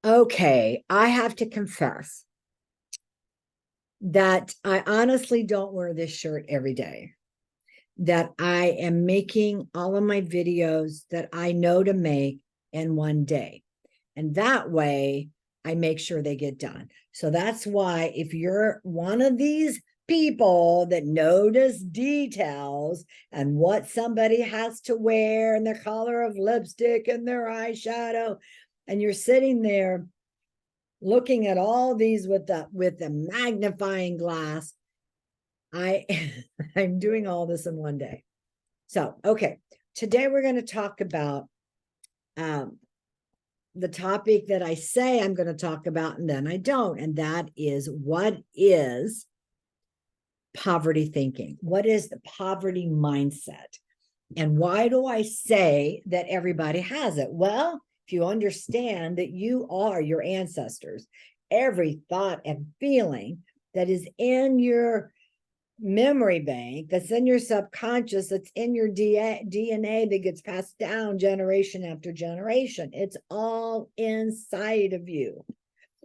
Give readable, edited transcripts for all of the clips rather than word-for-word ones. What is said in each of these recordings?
Okay, I have to confess that I honestly don't wear this shirt every day. That I am making all of my videos that I know to make in one day. And that way I make sure they get done. So that's why if you're one of these people that notice details and what somebody has to wear and the color of lipstick and their eyeshadow, and you're sitting there looking at all these with the magnifying glass, I I'm doing all this in one day. So, okay, today we're going to talk about the topic that I say I'm going to talk about and then I don't, and that is, what is poverty thinking? What is the poverty mindset? And why do I say that everybody has it? Well, if you understand that you are your ancestors, every thought and feeling that is in your memory bank, that's in your subconscious, that's in your DNA that gets passed down generation after generation, it's all inside of you.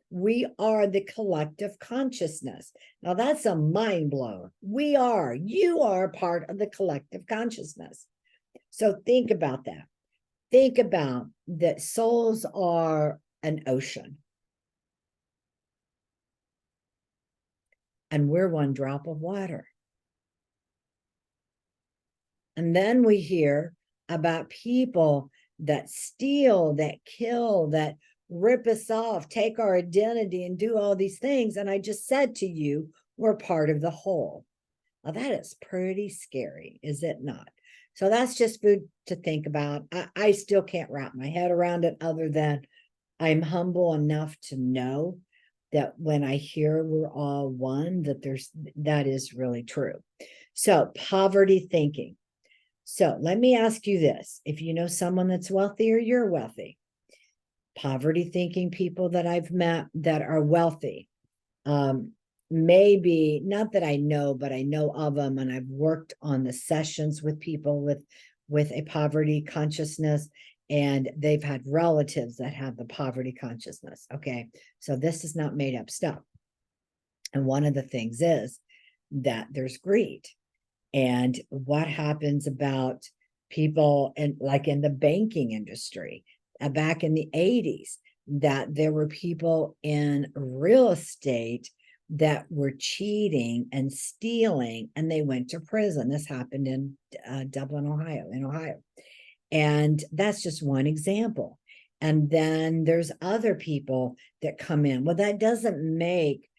We are the collective consciousness. Now that's a mind blower. You are part of the collective consciousness. So think about that. Think about that souls are an ocean. And we're one drop of water. And then we hear about people that steal, that kill, that rip us off, take our identity and do all these things. And I just said to you, we're part of the whole. Now that is pretty scary, is it not? So that's just food to think about. I still can't wrap my head around it, other than I'm humble enough to know that when I hear we're all one, that is really true. So poverty thinking. So let me ask you this. If you know someone that's wealthy or you're wealthy, poverty thinking people that I've met that are wealthy, maybe not that I know, but I know of them, and I've worked on the sessions with people with a poverty consciousness, and they've had relatives that have the poverty consciousness. Okay, so this is not made up stuff. And one of the things is that there's greed. And what happens about people and like in the banking industry back in the 80s, that there were people in real estate that were cheating and stealing, and they went to prison. This happened in Dublin, Ohio. And that's just one example. And then there's other people that come in. Well, that doesn't make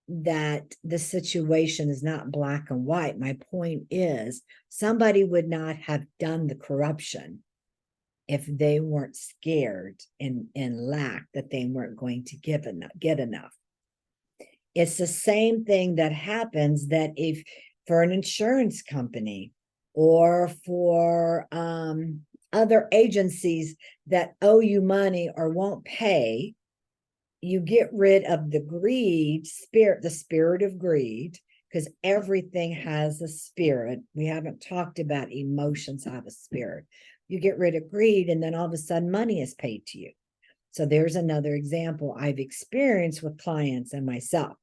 that the situation is not black and white. My point is, somebody would not have done the corruption if they weren't scared and lack that they weren't going to get enough. It's the same thing that happens that if for an insurance company or for other agencies that owe you money or won't pay, you get rid of the greed spirit, the spirit of greed, because everything has a spirit. We haven't talked about emotions have a spirit. You get rid of greed, and then all of a sudden money is paid to you. So there's another example I've experienced with clients and myself.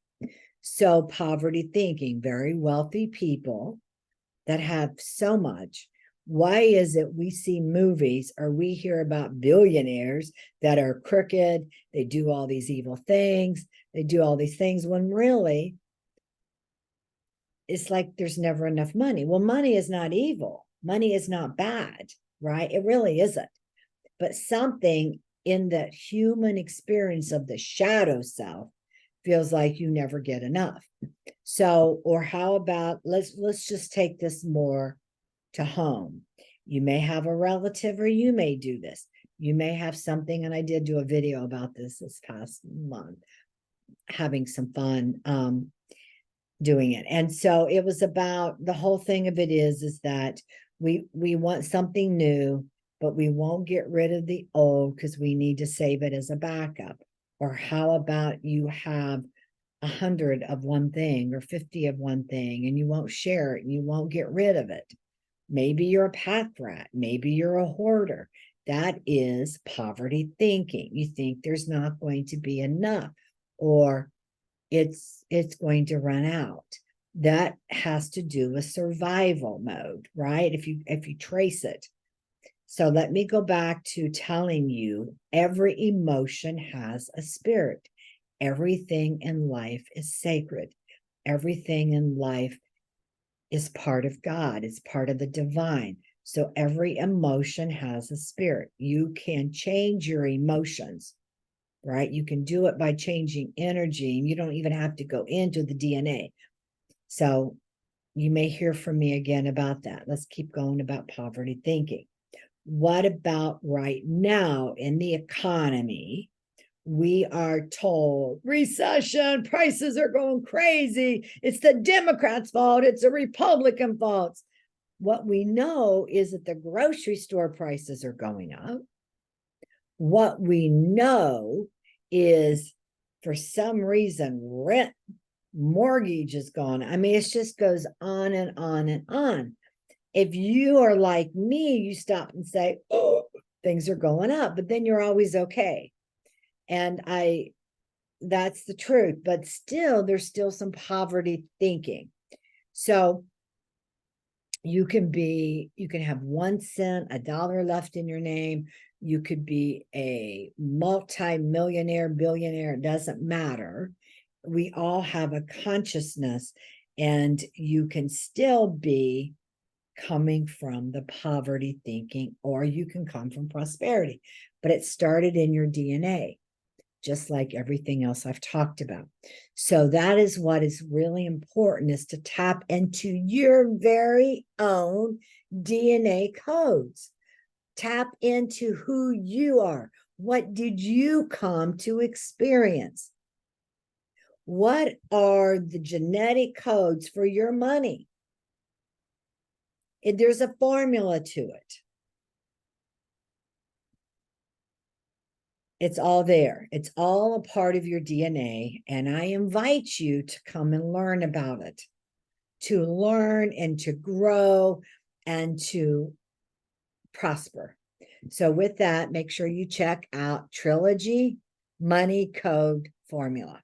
So poverty thinking, very wealthy people that have so much. Why is it we see movies or we hear about billionaires that are crooked, they do all these evil things, they do all these things, when really it's like there's never enough money? Well, money is not evil. Money is not bad, right? It really isn't. But something in that human experience of the shadow self feels like you never get enough. So, or how about, let's just take this more to home. You may have a relative, or you may do this. You may have something, and I did do a video about this past month, having some fun doing it. And so it was about, the whole thing of it is that we want something new, but we won't get rid of the old because we need to save it as a backup. Or how about you have 100 of one thing or 50 of one thing, and you won't share it and you won't get rid of it? Maybe you're a pack rat. Maybe you're a hoarder. That is poverty thinking. You think there's not going to be enough, or it's going to run out. That has to do with survival mode, right? If you trace it. So let me go back to telling you every emotion has a spirit. Everything in life is sacred. Everything in life is part of God, it's part of the divine. So every emotion has a spirit. You can change your emotions, right? You can do it by changing energy, and you don't even have to go into the DNA. So you may hear from me again about that. Let's keep going about poverty thinking. What about right now in the economy? We are told recession, prices are going crazy. It's the Democrats' fault. It's the Republican fault. What we know is that the grocery store prices are going up. What we know is for some reason, rent, mortgage is gone. I mean, it just goes on and on and on. If you are like me, you stop and say, oh, things are going up, but then you're always okay. And that's the truth, but still, there's still some poverty thinking. So you can have 1 cent, $1 left in your name. You could be a multi-millionaire, billionaire, it doesn't matter. We all have a consciousness, and you can still be coming from the poverty thinking, or you can come from prosperity, but it started in your DNA, just like everything else I've talked about. So that is what is really important, is to tap into your very own DNA codes. Tap into who you are. What did you come to experience? What are the genetic codes for your money? There's a formula to it. It's all there. It's all a part of your DNA. And I invite you to come and learn about it, to learn and to grow and to prosper. So with that, make sure you check out Trilogy Money Code Formula.